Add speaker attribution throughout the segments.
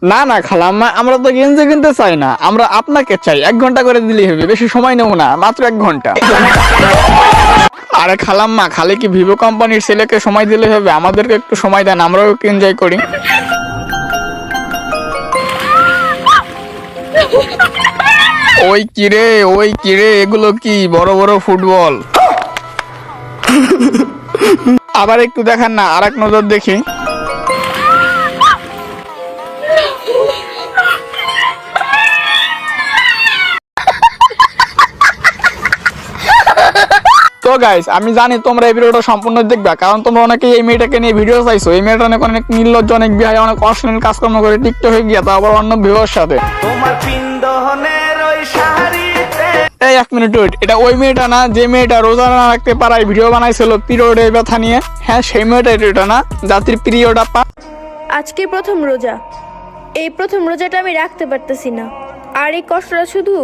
Speaker 1: না না খালাম্মা, আমরা তো গেঞ্জি কিনতে চাই না, আমরা আপনাকে চাই। 1 ঘন্টা করে দিলেই হবে, বেশি সময় নেব না, মাত্র 1 ঘন্টা। আরে খালাম্মা, খালি কি ভিভো কোম্পানির ছেলেকে সময় দিলে হবে? আমাদেরকে একটু সময় দেন, আমরাও একটু এনজয় করি। ওই কিরে এগুলো কি? বড় বড় ফুটবল। আবার একটু দেখান না, আর এক নজর দেখি। তো গাইস, আমি জানি তোমরা এই ভিডিওটা সম্পূর্ণ দেখবা, কারণ তোমরা অনেকেই এই মেয়েটাকে নিয়ে ভিডিও চাইছো। এই মেয়েটা অনেক নির্লজ্জ, অনেক বিহায়, অনেক অশ্লীল কাজকর্ম করে টিকটক হয়ে গিয়া, তা আবার অন্য ভিউয়ার সাথে। তোমার পিণ্ডহনের ওই শাড়িতে এই 1 মিনিট ওয়েট, এটা ওই মেয়েটা না যে মেয়েটা রোজা না রাখতে পারায় ভিডিও বানাইছিল পিরিয়ডের ব্যথা নিয়ে? হ্যাঁ, সেই মেয়েটা এটা না, জাতির পিরিয়ড আপা।
Speaker 2: আজকে প্রথম রোজা, এই প্রথম রোজাটা আমি রাখতে পারতেছি না, আর এই কষ্টটা শুধু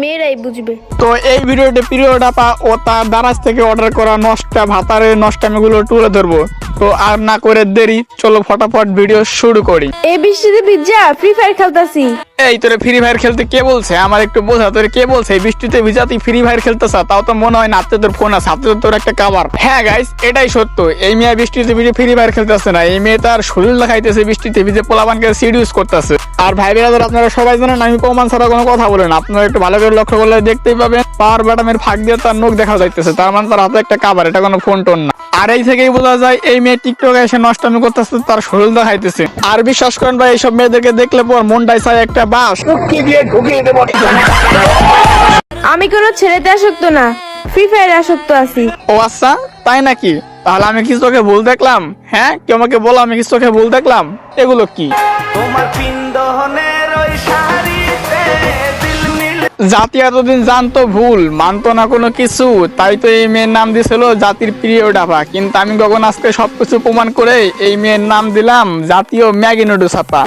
Speaker 2: মেয়েরাই বুঝবে।
Speaker 1: তো এই ভিডিওতে পিরিয়ড আপা ও তার দারাজ থেকে অর্ডার করা নষ্টা ভাতারের নষ্টামিগুলো তুলে ধরবো। তো আর না করে দেরি, চলো ফটাফট ভিডিও শুরু করি।
Speaker 2: এই বৃষ্টিতে ভিজা ফ্রি ফায়ার খেলতাছি।
Speaker 1: এই তোরে ফ্রি ফায়ার খেলতে কে বলছে? আমার একটু বোঝা, তোরে কে বলছে এই বৃষ্টিতে ভিজা তুই ফ্রি ফায়ার খেলতেছ? তাও তো মনে হয় না হাতে তোর ফোন আছে, হাতে তোর একটা কাভার। হ্যাঁ গাইস, এটাই সত্য, এই মেয়ে বৃষ্টিতে ভিজে ফ্রি ফায়ার খেলতেছে না, এই মেয়ে তার শরীর দেখাইতেছে বৃষ্টিতে ভিজে, পোলাপানকে সিডিউস করতেছে। আর ভাই বেরাদার, আপনারা সবাই জানেন আমি প্রমাণ ছাড়া কোনো কথা বলেন। আপনারা একটু ভালো করে লক্ষ্য করলে দেখতেই পাবেন পাওয়ার বাটনের ফাঁক দিয়ে তার নখ দেখা যাইতেছে, তার মানে তার হাতে একটা কাভার, এটা কোনো ফোন টোন না। আর এই থেকেই বোঝা যায় এই মেয়ে টিকটকে এসে নষ্টামি করতেছে, তার শরীর দেখাইতেছে। আর বিশ্বাস করেন ভাই, এইসব মেয়েদেরকে দেখলে পর মনটাই চায় একটা বাস ঢুকিয়ে দেব।
Speaker 2: আমি কোনো ছেলেতে আসক্ত না, ফ্রি ফায়ারে আসক্ত আছি।
Speaker 1: ও আচ্ছা, তাই নাকি? তাহলে আমি কি চোখে ভুল দেখলাম? হ্যাঁ, কেউ আমাকে বলো আমি কি চোখে ভুল দেখলাম? এগুলো কি? তোমার পিণ্ডহনের ওই শাড়িতে জাতি এতদিন জানতো ভুল, মানতো না কোনো কিছু, তাই তো এই মেয়ের নাম দিয়েছিল জাতির প্রিয় ডাফা। কিন্তু আমি গগন আজকে সবকিছু প্রমাণ করে এই মেয়ের নাম দিলাম জাতীয় ম্যাগি নুডলস আপা।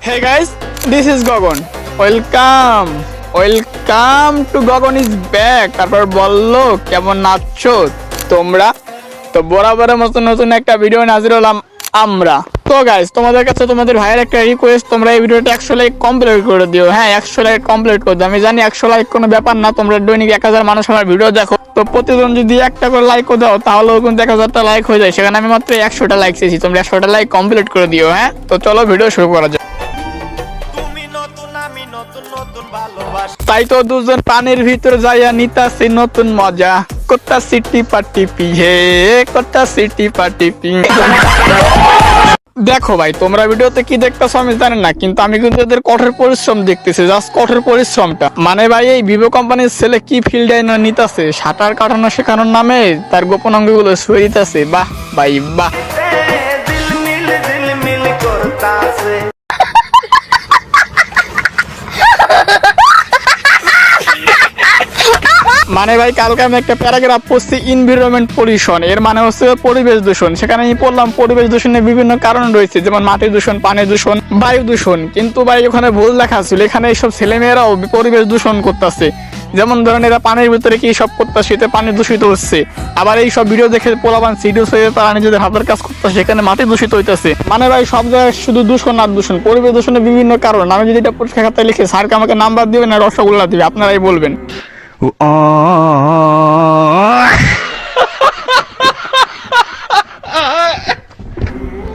Speaker 1: Hey guys, this is Gagan. Welcome to Gagan is back. তারপর বললো কেমন নাচছো তোমরা? তো বরাবরের মতো নতুন একটা ভিডিও হাজির হলাম আমরা। তো গাইস, তোমাদের কাছে তোমাদের ভাইয়ের একটা রিকোয়েস্ট, তোমরা এই ভিডিওটা 100 লাইক কমপ্লিট করে দিও। হ্যাঁ, 100 লাইক কমপ্লিট করে দিও। আমি জানি 100 লাইক কোনো ব্যাপার না, তোমরা দৈনিক 1000 মানুষ আমার ভিডিও দেখো, তো প্রতিদিন যদি একটা করে লাইকও দাও তাহলেও কিন্তু 1000টা লাইক হয়ে যায়। সেখানে আমি মাত্র 100টা লাইক চেয়েছি, তোমরা 100টা লাইক কমপ্লিট করে দিও। হ্যাঁ, তো চলো ভিডিও শুরু করা যাক। তাই তো দুজন পানির ভিতরে যাইয়া নিতাছি নতুন মজা, কোথা সিটি পার্টি পিহে, কোথা সিটি পার্টি পি। দেখো ভাই, তোমরা ভিডিওতে কি দেখতেছো আমি জানি না, কিন্তু আমি কিন্তু এদের কঠোর পরিশ্রম দেখতেছি, জাস্ট কঠোর পরিশ্রমটা। মানে ভাই, এই ভিভো কোম্পানির ছেলে কি ফিল্ডে নিতেছে, সাঁতার কাটানো শেখানোর নামে তার গোপন অঙ্গগুলো ছুঁয়ে দিতেছে। বাহ ভাই বাহ। মানে ভাই, কালকে আমি একটা প্যারাগ্রাফ পড়ছি এনভায়রনমেন্ট পলিউশন, এর মানে হচ্ছে পরিবেশ দূষণ। সেখানে আমি পড়লাম পরিবেশ দূষণের বিভিন্ন কারণ রয়েছে, যেমন মাটি দূষণ, পানি দূষণ, বায়ু দূষণ। কিন্তু ভাই ওখানে ভুল লেখা ছিল, এখানে এইসব ছেলেমেয়েরাও পরিবেশ দূষণ করতেছে। যেমন ধরেন এরা পানির ভিতরে কি সব করতেছে, এতে পানি দূষিত হচ্ছে। আবার এই সব ভিডিও দেখে পোলাপান সিরিয়াস হয়ে তারা নিজেদের হাতের কাজ করতেছে, সেখানে মাটি দূষিত হইতেছে। মানে ভাই, সব জায়গায় শুধু দূষণ আর দূষণ। পরিবেশ দূষণের বিভিন্ন কারণ, আমি যদি এটা পরীক্ষা খাতায় লিখে স্যারকে আমাকে নাম্বার দিবেন না রসগোল্লা দিবে, আপনারাই বলবেন।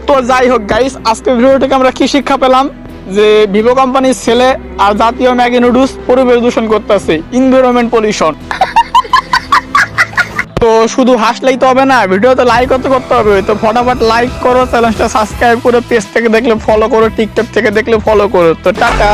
Speaker 1: তো যাই হোক গাইস, আজকের ভিডিও থেকে আমরা কি শিক্ষা পেলাম? যে ভিভো কোম্পানির ছেলে আর জাতীয় ম্যাগি নুডলস পরিবেশ দূষণ করতেছে, এনভায়রনমেন্ট পলিউশন। তো শুধু হাসলেই তো হবে না, ভিডিওতে লাইক করতে হবে। তো ফটাফট লাইক করো, চ্যানেলটা সাবস্ক্রাইব করো, পেজ থেকে দেখলে ফলো করো, টিকটক থেকে দেখলে ফলো করো। তো টাটা।